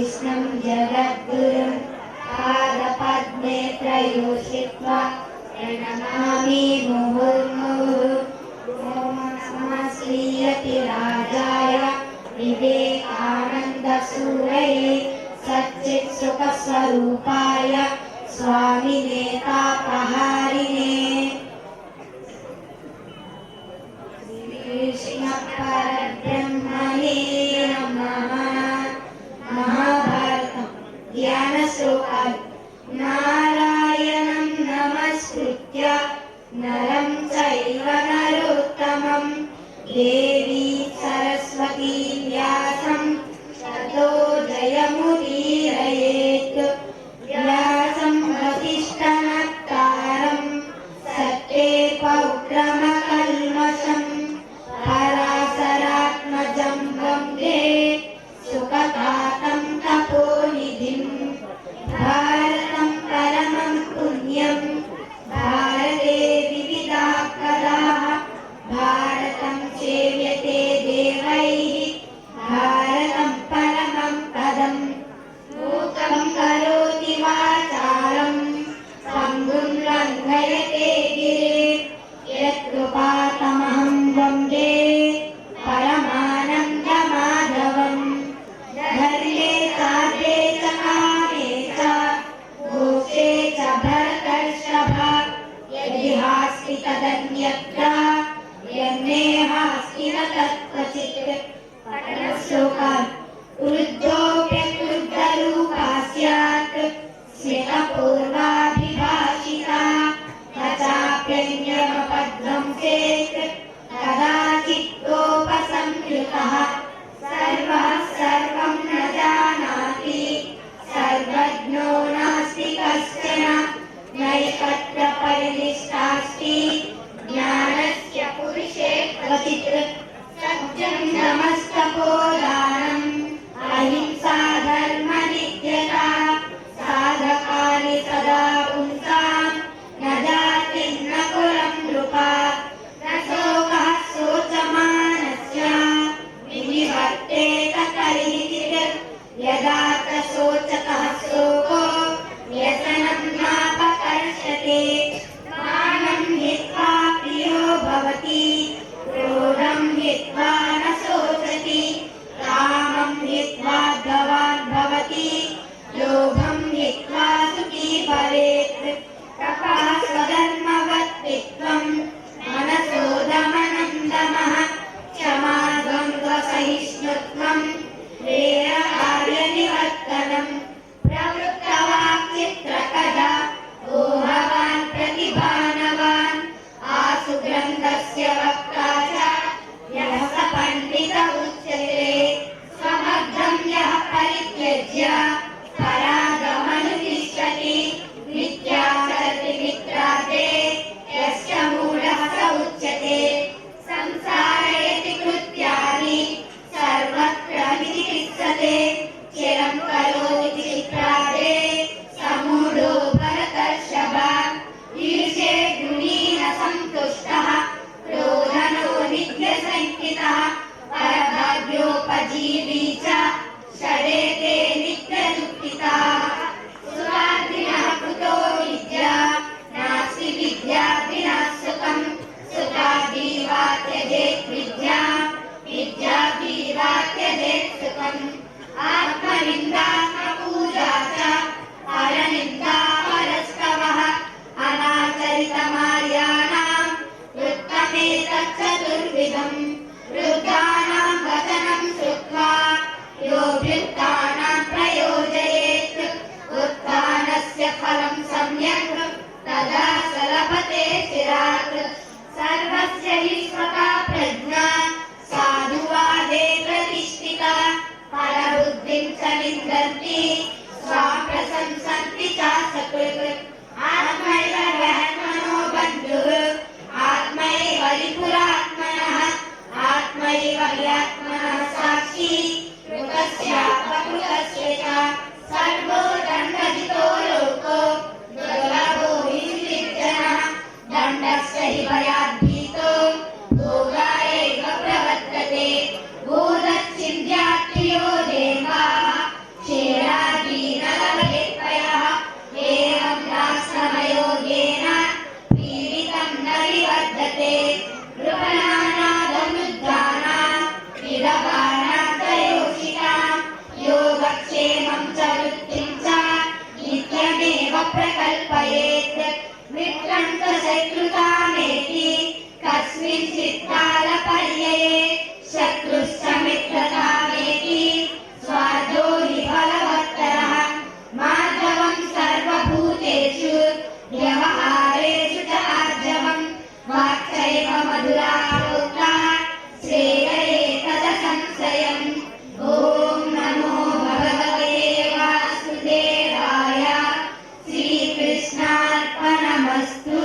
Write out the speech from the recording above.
विष्णुं जगद्गुरुं पादपद्मे त्रयोषित्वा प्रणमामि मुहुर्मुहुः। ॐ नमः श्रीयतिराजाय विवेकानन्दसूरये सच्चित्सुखस्वरूपाय स्वामिने तापहारिणे। कृष्णपरब्रह्मणे नमः। महाभारतं ध्यानश्लोकाः। नारायणं नमस्कृत्य नरं चैव नरोत्तमं देवी सरस्वती व्यासं ततो जयमुदीरयेत्। व्यासं वसिष्ठनप्तारं सत्ये पौत्रमकल्मषम् पराशरात्मजं वन्दे सुखदातं तपोनिधिं। भारतं परमं पुण्यं भारते विविधाः कलाः भारतं सेव्यते देवैः भारतं परमं पदम्। मूकं करोति वाचालं पङ्गुं लङ्घयते गिरिं यत्कृपातमहं वन्दे परमानन्दमाधवम्। धर्ये चार्ये च कामे च मोक्षे च भरतर्षभ यदिहास्ति तदन्यत्र यन्नेहास्ति न तत्क्वचित्। पठनश्लोकाः। क्रुद्धोऽप्यक्रुद्धरूपा स्यात् स्मितपूर्वाभिभाषिता न चाप्यन्यमपध्वंसेत् कदाचित्तोपसंहृतः। सर्वः सर्वं न जानाति सर्वज्ञो नास्ति कश्चन नैकत्र परिनिष्ठास्ति ज्ञानस्य पुरुषे क्वचित्। सत्यं नमस्तपोदानम् अहिंसा धर्मनित्यता साधकानि सदा पुंसां न जातिं न कुलं नृपा। न शोकः शोचमानस्य विनिवर्तेत करिचित् यदा च शोचतः शोको व्यसनं नापकर्षते। मानं हित्वा प्रियो भवति क्रोधं हित्वा न शोचति। कामं हित्वा भवान् भवति लोभं हित्वा सुखी भवेत्। तपः स्वधर्मवत्त्वं मनसो दमनं दमः क्षमा द्वन्द्वसहिष्णुत्वं प्रेरकार्यनिवर्तनम्। प्रवृत्तवाक्चित्रकथा ओहवान् प्रतिभानवान् आसु ग्रन्थस्य वक्ता च यः स पण्डित उच्यते। समग्रं यः परित्यज्य परागमनुतिष्ठति मिथ्याचरति मित्रार्थे यस्य मूढः स उच्यते। संसारयति कृत्यानि सर्वत्र विचिकित्सते चिरं करोति चित्रार्थे समूढो भरतर्षभ। ईर्षे गुणी न सन्तुष्टः क्रोधनो नित्यसंकितः परभाग्योपजीवी च षडेते नित्यदुःखिताः। सुखार्थिनः कुतो विद्या नास्ति विद्यार्थिनः सुखम्। सुखार्थिवा त्यजेत् विद्यां विद्यार्थिवा त्यजेत् सुखम्। आत्मनिन्दात्मपूजा च परनिन्दा परस्तवः अनाचरितमार्याणां वृत्तमेतत् चतुर्विधम्। वृद्धानां वचनं श्रुत्वा यो वृत्तानां प्रयोजयेत् उत्थानस्य फलं सम्यक् तदा स लभते चिरात्। सर्वस्य हि स्वका प्रज्ञा साधुवादे प्रतिष्ठिता परबुद्धिं च निन्दन्ति स्वाप्रशंसन्ति च सकृत्। आत्मैव ह्यात्मनो बन्धुः आत्मैव रिपुरात्मनः आत्मैव ह्यात्मनः साक्षी कृतस्यापकृतस्य च। सर्वो दण्डजितो लोको दुर्लभो हि विद्यनः दण्डस्य हि भयाद्भीतो भोगायैव प्रवर्तते। भूतच्छिद्यात्रियो देवाः अस्तु